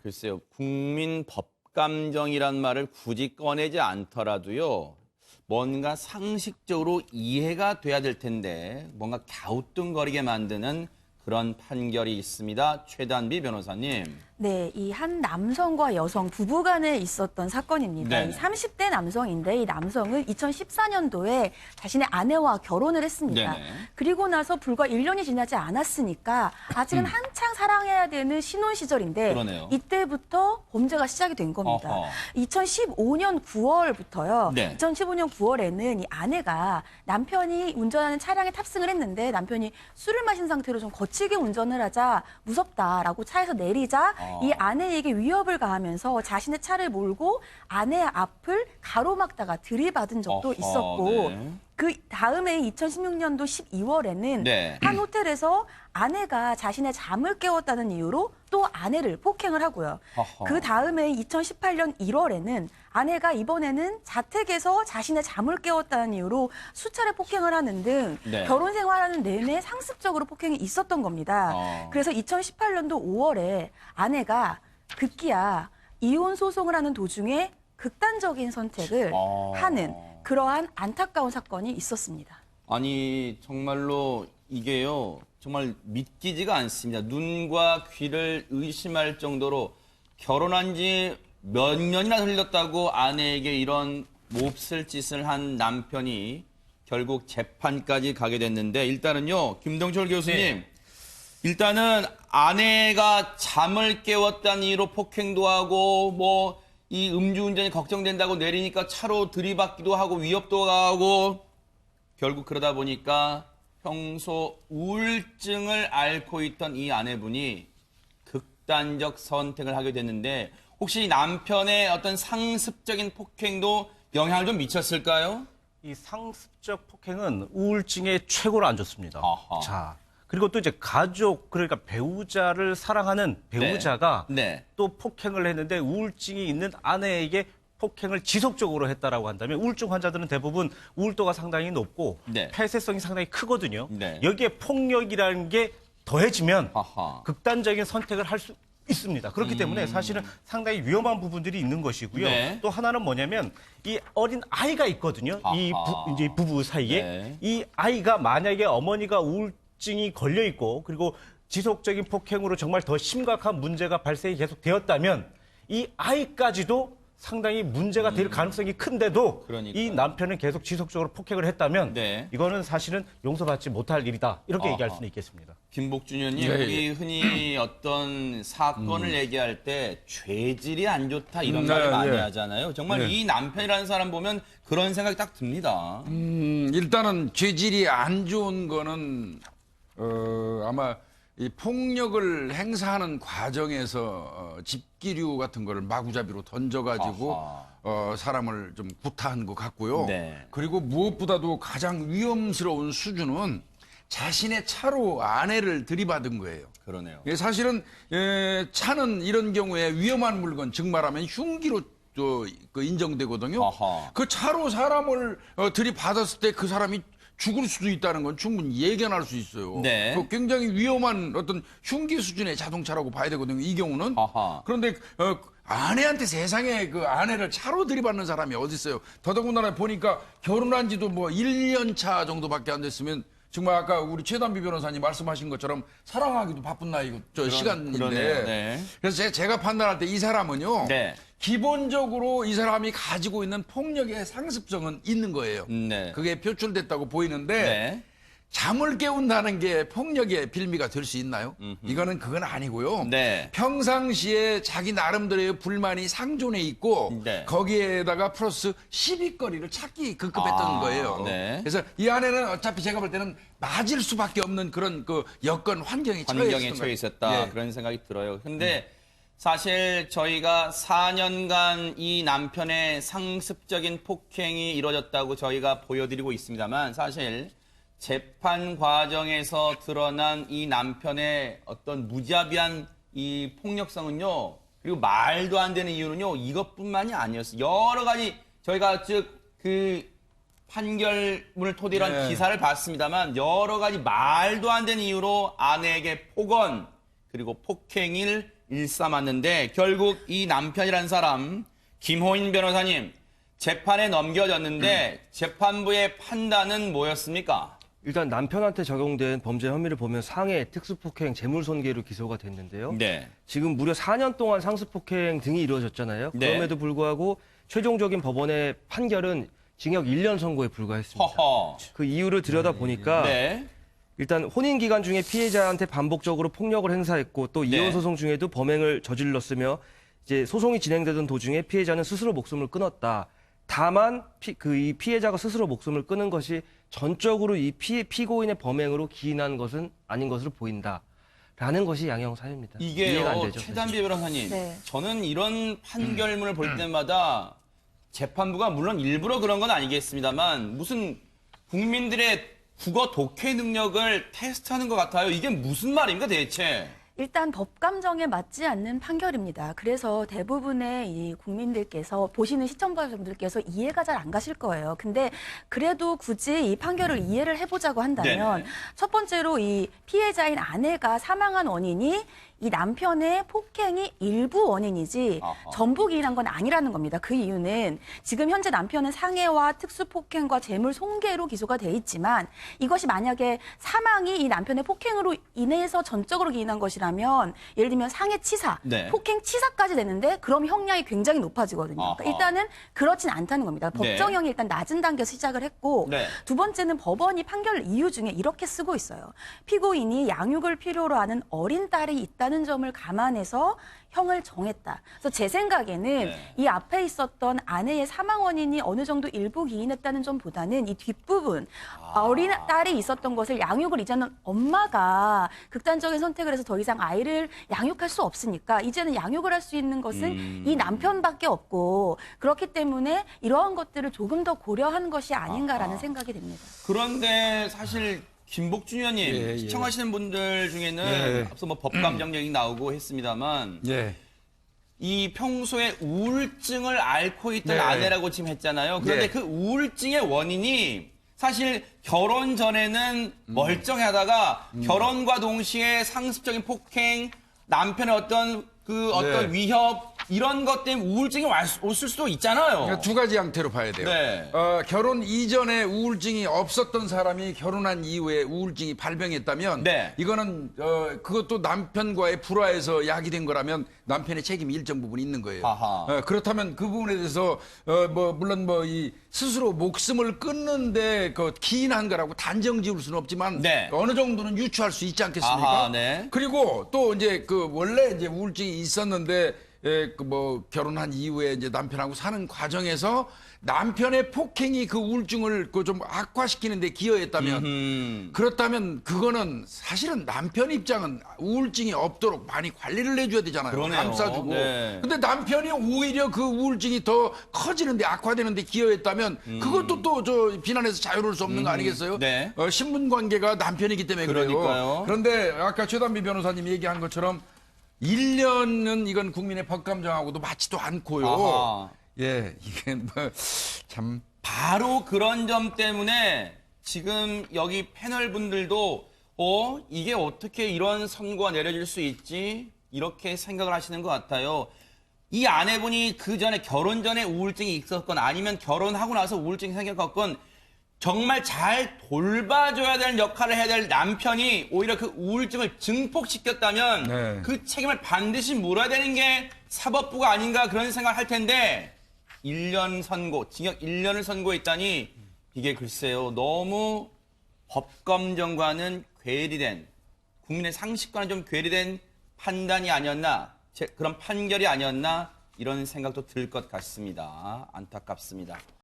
글쎄요, 국민 법감정이란 말을 굳이 꺼내지 않더라도요, 뭔가 상식적으로 이해가 돼야 될 텐데, 뭔가 갸우뚱거리게 만드는 그런 판결이 있습니다. 최단비 변호사님. 네, 이 한 남성과 여성 부부 간에 있었던 사건입니다. 네네. 이 30대 남성인데 이 남성은 2014년도에 자신의 아내와 결혼을 했습니다. 네네. 그리고 나서 불과 1년이 지나지 않았으니까 아직은 한창 사랑해야 되는 신혼 시절인데 그러네요. 이때부터 범죄가 시작이 된 겁니다. 어허. 2015년 9월부터요. 네. 2015년 9월에는 이 아내가 남편이 운전하는 차량에 탑승을 했는데 남편이 술을 마신 상태로 좀 거칠게 운전을 하자 무섭다라고 차에서 내리자 이 아내에게 위협을 가하면서 자신의 차를 몰고 아내의 앞을 가로막다가 들이받은 적도 어허, 있었고 네. 그 다음에 2016년도 12월에는 네. 한 호텔에서 아내가 자신의 잠을 깨웠다는 이유로 또 아내를 폭행을 하고요. 어허. 그 다음에 2018년 1월에는 아내가 이번에는 자택에서 자신의 잠을 깨웠다는 이유로 수차례 폭행을 하는 등 네. 결혼 생활하는 내내 상습적으로 폭행이 있었던 겁니다. 그래서 2018년도 5월에 아내가 급기야 이혼 소송을 하는 도중에 극단적인 선택을 하는 그러한 안타까운 사건이 있었습니다. 아니, 정말로 이게요, 정말 믿기지가 않습니다. 눈과 귀를 의심할 정도로 결혼한 지 몇 년이나 흘렀다고 아내에게 이런 몹쓸 짓을 한 남편이 결국 재판까지 가게 됐는데, 일단은요, 김동철 교수님, 네. 일단은 아내가 잠을 깨웠다는 이유로 폭행도 하고, 뭐, 이 음주운전이 걱정된다고 내리니까 차로 들이받기도 하고, 위협도 가하고, 결국 그러다 보니까 평소 우울증을 앓고 있던 이 아내분이 극단적 선택을 하게 됐는데, 혹시 남편의 어떤 상습적인 폭행도 영향을 좀 미쳤을까요? 이 상습적 폭행은 우울증에 최고로 안 좋습니다. 아하. 자, 그리고 또 이제 가족, 그러니까 배우자를 사랑하는 배우자가 네. 또 폭행을 했는데 우울증이 있는 아내에게 폭행을 지속적으로 했다라고 한다면 우울증 환자들은 대부분 우울도가 상당히 높고 네. 폐쇄성이 상당히 크거든요. 네. 여기에 폭력이라는 게 더해지면 아하. 극단적인 선택을 할 수 있습니다. 그렇기 때문에 사실은 상당히 위험한 부분들이 있는 것이고요. 네. 또 하나는 뭐냐면 이 어린 아이가 있거든요. 이 이제 부부 사이에 네. 이 아이가 만약에 어머니가 우울증이 걸려 있고 그리고 지속적인 폭행으로 정말 더 심각한 문제가 발생이 계속 되었다면 이 아이까지도 상당히 문제가 될 가능성이 큰데도 그러니까요. 이 남편은 계속 지속적으로 폭행을 했다면 네. 이거는 사실은 용서받지 못할 일이다. 이렇게 얘기할 아하. 수는 있겠습니다. 김복준 의원님, 예, 예. 우리 흔히 어떤 사건을 얘기할 때 죄질이 안 좋다 이런 네, 말을 많이 예. 하잖아요. 정말 네. 이 남편이라는 사람 보면 그런 생각이 딱 듭니다. 일단은 죄질이 안 좋은 거는 아마 이 폭력을 행사하는 과정에서 집기류 같은 거를 마구잡이로 던져가지고 사람을 좀 구타한 것 같고요. 네. 그리고 무엇보다도 가장 위험스러운 수준은 자신의 차로 아내를 들이받은 거예요. 그러네요. 예, 사실은 차는 이런 경우에 위험한 물건, 즉 말하면 흉기로 그 인정되거든요. 아하. 그 차로 사람을 들이받았을 때 그 사람이 죽을 수도 있다는 건 충분히 예견할 수 있어요. 네. 그 굉장히 위험한 어떤 흉기 수준의 자동차라고 봐야 되거든요. 이 경우는. 아하. 그런데 아내한테 세상에 그 아내를 차로 들이받는 사람이 어디 있어요. 더더군다나 보니까 결혼한 지도 뭐 1년 차 정도밖에 안 됐으면 정말 아까 우리 최단비 변호사님 말씀하신 것처럼 사랑하기도 바쁜 나이 시간인데. 그러네요. 네. 그래서 제가 판단할 때 이 사람은요. 네. 기본적으로 이 사람이 가지고 있는 폭력의 상습성은 있는 거예요. 네. 그게 표출됐다고 보이는데 네. 잠을 깨운다는 게 폭력의 빌미가 될 수 있나요? 그건 아니고요. 네. 평상시에 자기 나름대로의 불만이 상존해 있고 네. 거기에다가 플러스 시비거리를 찾기 급급했던 거예요. 네. 그래서 이 아내는 어차피 제가 볼 때는 맞을 수밖에 없는 그런 그 여건 환경에 환경에 처해 있었다. 예. 그런 생각이 들어요. 근데 사실 저희가 4년간 이 남편의 상습적인 폭행이 이루어졌다고 저희가 보여드리고 있습니다만 사실 재판 과정에서 드러난 이 남편의 어떤 무자비한 이 폭력성은요, 그리고 말도 안 되는 이유는요, 이것뿐만이 아니었어요. 여러 가지 저희가 즉 그 판결문을 토대로 한 네. 기사를 봤습니다만 여러 가지 말도 안 되는 이유로 아내에게 폭언 그리고 폭행을 일삼았는데 결국 이 남편이라는 사람 김호인 변호사님 재판에 넘겨졌는데 재판부의 판단은 뭐였습니까? 일단 남편한테 적용된 범죄 혐의를 보면 상해, 특수폭행, 재물손괴로 기소가 됐는데요. 네. 지금 무려 4년 동안 상습폭행 등이 이루어졌잖아요. 네. 그럼에도 불구하고 최종적인 법원의 판결은 징역 1년 선고에 불과했습니다. 허허. 그 이유를 들여다보니까 네. 일단 혼인 기간 중에 피해자한테 반복적으로 폭력을 행사했고 또 네. 이혼 소송 중에도 범행을 저질렀으며 이제 소송이 진행되던 도중에 피해자는 스스로 목숨을 끊었다. 다만 이 피해자가 스스로 목숨을 끊은 것이 전적으로 이 피고인의 범행으로 기인한 것은 아닌 것으로 보인다라는 것이 양형 사유입니다. 이해가 안 이게요, 되죠. 최단비 변호사님. 네. 저는 이런 판결문을 볼 때마다 재판부가 물론 일부러 그런 건 아니겠습니다만 무슨 국민들의 국어 독해 능력을 테스트하는 것 같아요. 이게 무슨 말입니까 대체? 일단 법감정에 맞지 않는 판결입니다. 그래서 대부분의 이 국민들께서 보시는 시청자분들께서 이해가 잘 안 가실 거예요. 근데 그래도 굳이 이 판결을 이해를 해보자고 한다면 네네. 첫 번째로 이 피해자인 아내가 사망한 원인이 이 남편의 폭행이 일부 원인이지 아하. 전부 기인한 건 아니라는 겁니다. 그 이유는 지금 현재 남편은 상해와 특수폭행과 재물 손괴로 기소가 돼 있지만 이것이 만약에 사망이 이 남편의 폭행으로 인해서 전적으로 기인한 것이라면 예를 들면 상해치사, 네. 폭행치사까지 되는데 그럼 형량이 굉장히 높아지거든요. 그러니까 아하. 일단은 그렇진 않다는 겁니다. 네. 법정형이 일단 낮은 단계에서 시작을 했고 네. 두 번째는 법원이 판결 이유 중에 이렇게 쓰고 있어요. 피고인이 양육을 필요로 하는 어린 딸이 있다는 점을 감안해서 형을 정했다. 그래서 제 생각에는 네. 이 앞에 있었던 아내의 사망 원인이 어느 정도 일부 기인했다는 점보다는 이 뒷부분 어린 딸이 있었던 것을 양육을 이제는 엄마가 극단적인 선택을 해서 더 이상 아이를 양육할 수 없으니까 이제는 양육을 할 수 있는 것은 이 남편밖에 없고 그렇기 때문에 이러한 것들을 조금 더 고려한 것이 아닌가라는 생각이 듭니다. 그런데 사실 김복준 의원님 예, 예. 시청하시는 분들 중에는 예. 앞서 뭐 법감정 얘기 나오고 했습니다만 예. 이 평소에 우울증을 앓고 있던 네. 아내라고 지금 했잖아요. 그런데 네. 그 우울증의 원인이 사실 결혼 전에는 멀쩡하다가 결혼과 동시에 상습적인 폭행, 남편의 어떤 네. 위협 이런 것 때문에 우울증이 왔을 수도 있잖아요. 그러니까 두 가지 형태로 봐야 돼요. 네. 결혼 이전에 우울증이 없었던 사람이 결혼한 이후에 우울증이 발병했다면 네. 이거는 그것도 남편과의 불화에서 야기된 거라면 남편의 책임이 일정 부분 있는 거예요. 아하. 그렇다면 그 부분에 대해서 물론 이 스스로 목숨을 끊는데 기인한 거라고 단정 지을 수는 없지만 네. 어느 정도는 유추할 수 있지 않겠습니까? 아하, 네. 그리고 또 이제 원래 이제 우울증이 있었는데 결혼한 이후에 이제 남편하고 사는 과정에서 남편의 폭행이 그 우울증을 좀 악화시키는데 기여했다면 그렇다면 그거는 사실은 남편 입장은 우울증이 없도록 많이 관리를 해줘야 되잖아요. 그러네요. 감싸주고. 네. 근데 남편이 오히려 그 우울증이 더 커지는데 악화되는데 기여했다면 그것도 또 비난해서 자유로울 수 없는 거 아니겠어요? 네. 신분 관계가 남편이기 때문에 그러니까요. 그래요. 그런데 아까 최단비 변호사님이 얘기한 것처럼 1년은 이건 국민의 법감정하고도 맞지도 않고요. 아하. 예, 이게 참. 바로 그런 점 때문에 지금 여기 패널 분들도 이게 어떻게 이런 선고가 내려질 수 있지? 이렇게 생각을 하시는 것 같아요. 이 아내분이 그 전에 결혼 전에 우울증이 있었건 아니면 결혼하고 나서 우울증이 생겼건 정말 잘 돌봐줘야 될 역할을 해야 될 남편이 오히려 그 우울증을 증폭시켰다면 네. 그 책임을 반드시 물어야 되는 게 사법부가 아닌가 그런 생각을 할 텐데 1년 선고, 징역 1년을 선고했다니 이게 글쎄요. 너무 법감정과는 괴리된 국민의 상식과는 좀 괴리된 판단이 아니었나 그런 판결이 아니었나 이런 생각도 들 것 같습니다. 안타깝습니다.